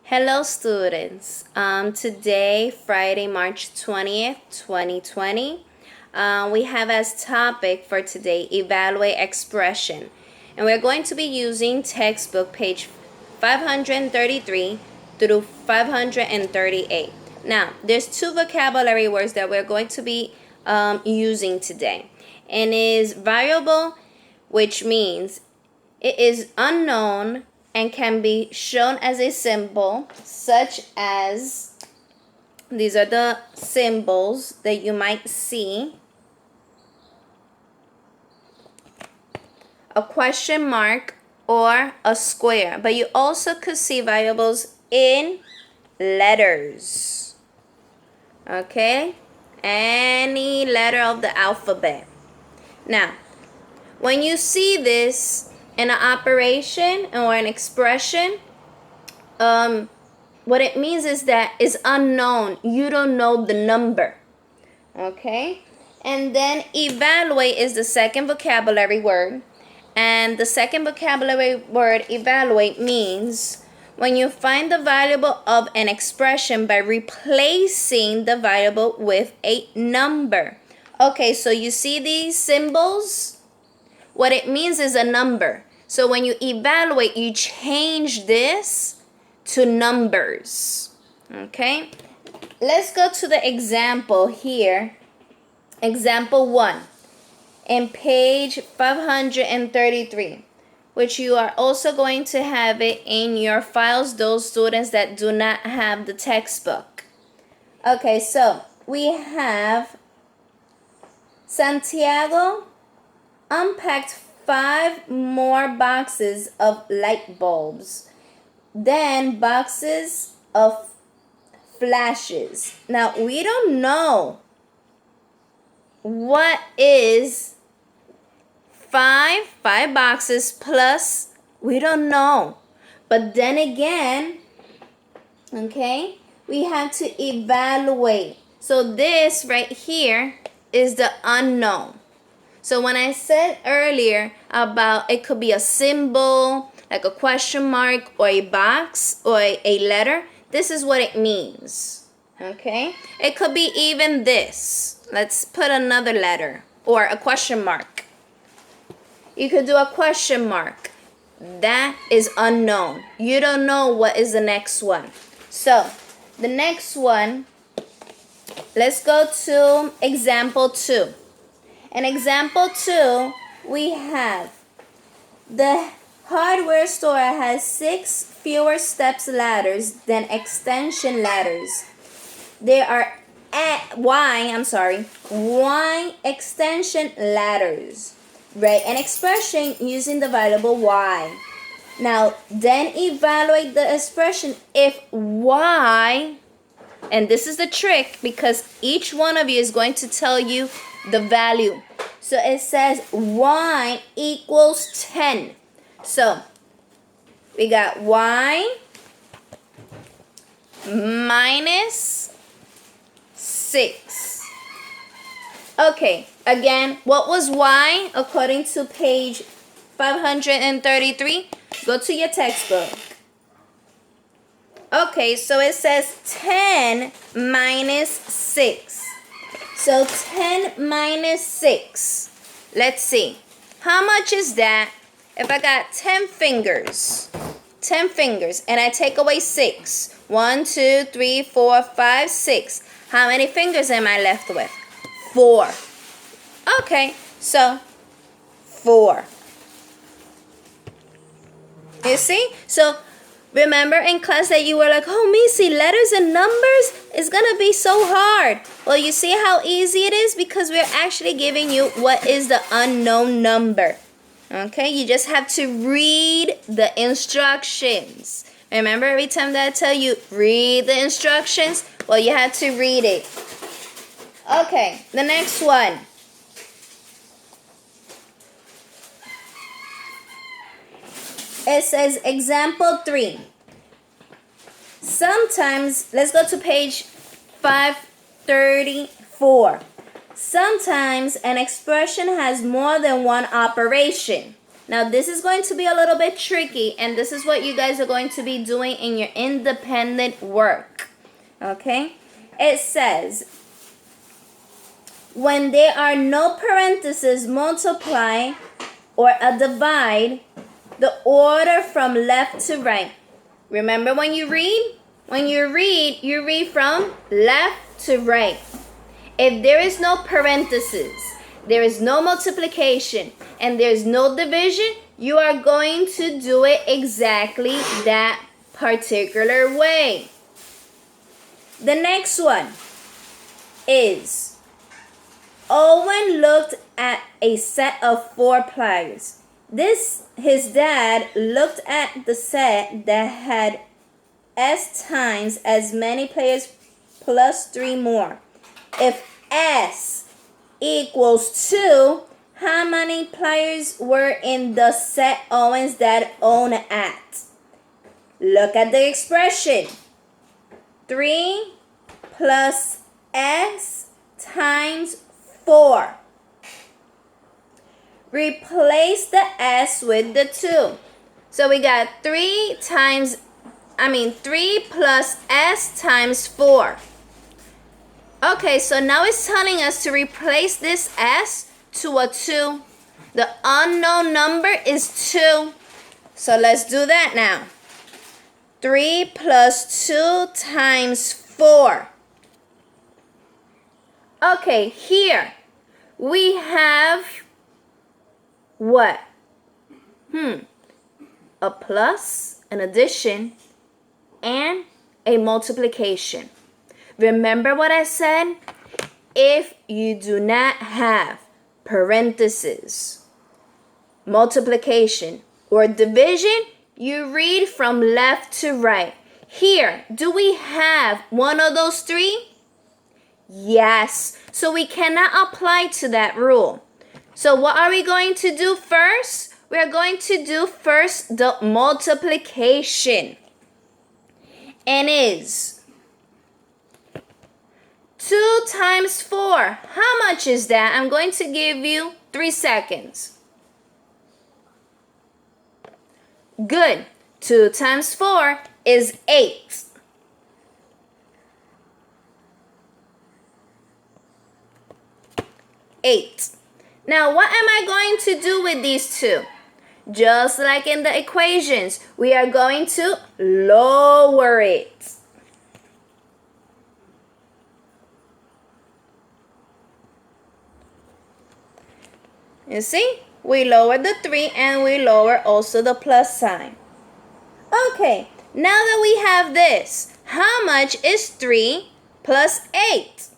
Hello students. Today, Friday, March 20th, 2020, we have as topic for today, evaluate expression. And we're going to be using textbook page 533 through 538. Now, there's two vocabulary words that we're going to be using today. And is variable, which means it is unknown and can be shown as a symbol, such as these are the symbols that you might see. A question mark or a square, but you also could see variables in letters. Okay? Any letter of the alphabet. Now, when you see this in an operation or an expression, what it means is that it's unknown. You don't know the number. Okay? And then evaluate is the second vocabulary word. And the second vocabulary word, evaluate, means when you find the variable of an expression by replacing the variable with a number. Okay, so you see these symbols? What it means is a number. So when you evaluate, you change this to numbers. Okay? Let's go to the example here. Example 1 in page 533, which you are also going to have it in your files, those students that do not have the textbook. Okay, so we have Santiago unpacked 5 more boxes of light bulbs, then boxes of flashes. Now, we don't know what is 5 boxes plus, we don't know. But then again, okay, we have to evaluate. So this right here is the unknown. So when I said earlier about it could be a symbol, like a question mark or a box or a letter, this is what it means. Okay? It could be even this. Let's put another letter or a question mark. You could do a question mark. That is unknown. You don't know what is the next one. So the next one, let's go to example 2. In example 2, we have the hardware store has 6 fewer steps ladders than extension ladders. There are Y extension ladders. Write an expression using the variable Y. Now, then evaluate the expression if Y, and this is the trick because each one of you is going to tell you the value. So it says Y equals 10. So we got Y minus 6. Okay, again, what was Y according to page 533? Go to your textbook. Okay, so it says 10 minus 6. So 10 minus 6. Let's see. How much is that if I got 10 fingers? 10 fingers and I take away 6. 1, 2, 3, 4, 5, 6. How many fingers am I left with? 4. Okay, so 4. You see? So remember in class that you were like, oh, Missy, letters and numbers is going to be so hard. Well, you see how easy it is because we're actually giving you what is the unknown number. Okay, you just have to read the instructions. Remember every time that I tell you, read the instructions? Well, you have to read it. Okay, the next one. It says example 3. Sometimes, let's go to page 534. Sometimes an expression has more than one operation. Now this is going to be a little bit tricky, and this is what you guys are going to be doing in your independent work. Okay? It says, when there are no parentheses, multiply or a divide the order from left to right. Remember when you read? When you read from left to right. If there is no parentheses, there is no multiplication, and there's no division, you are going to do it exactly that particular way. The next one is, Owen looked at a set of 4 pliers. His dad looked at the set that had S times as many players plus 3 more. If S equals 2, how many players were in the set Owen's dad owned at? Look at the expression. 3 plus S times 4. Replace the S with the 2. So we got 3 plus S times 4. Okay, so now it's telling us to replace this S to a 2. The unknown number is 2. So let's do that now. 3 plus 2 times 4. Okay, here we have what? A plus, an addition, and a multiplication. Remember what I said? If you do not have parentheses, multiplication, or division, you read from left to right. Here, do we have one of those 3? Yes. So we cannot apply to that rule. So what are we going to do first? We are going to do first the multiplication. And is 2 times 4. How much is that? I'm going to give you 3 seconds. Good. 2 times 4 is 8. Now, what am I going to do with these 2? Just like in the equations, we are going to lower it. You see? We lower the 3 and we lower also the plus sign. Okay, now that we have this, how much is 3 plus 8?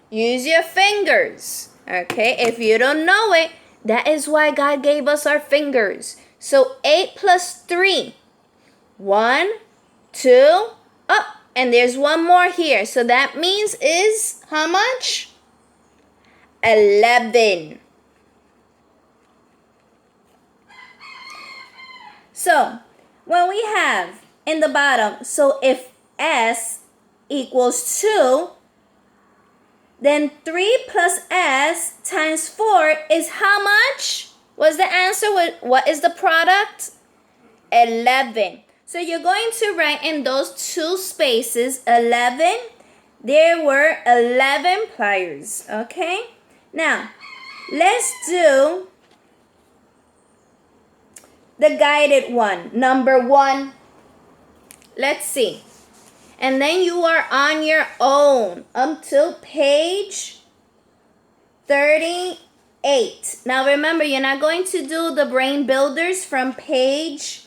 Use your fingers. Okay, if you don't know it, that is why God gave us our fingers. So 8 plus 3. 1, 2, and there's one more here. So that means is how much? 11. So when we have in the bottom, so if S equals 2, then 3 plus S times 4 is how much? What's the answer? What is the product? 11. So you're going to write in those 2 spaces 11. There were 11 pliers. Okay? Now, let's do the guided one. Number 1. Let's see. And then you are on your own until page 38. Now remember, you're not going to do the brain builders from page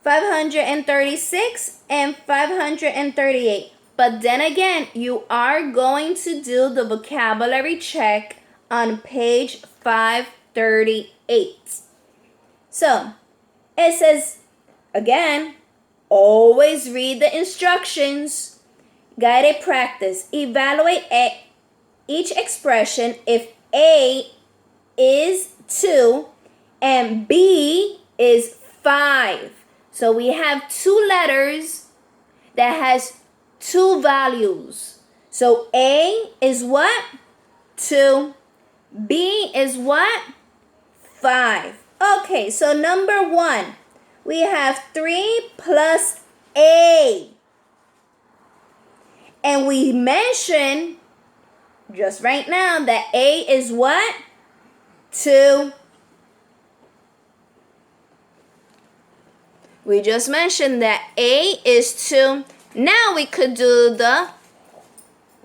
536 and 538. But then again, you are going to do the vocabulary check on page 538. So, it says, again, always read the instructions. Guided practice. Evaluate each expression if A is 2 and B is 5. So we have 2 letters that has 2 values. So A is what? 2. B is what? 5. Okay, so number 1, we have 3 plus A. And we mentioned just right now that A is what? 2. We just mentioned that A is 2. Now we could do the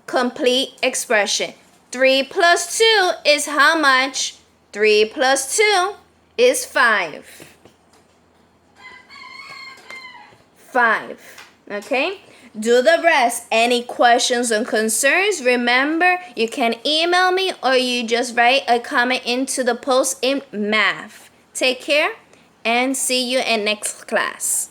complete expression. 3 plus 2 is how much? 3 plus 2 is 5. 5. Okay? Do the rest. Any questions or concerns? Remember, you can email me or you just write a comment into the post in math. Take care and see you in next class.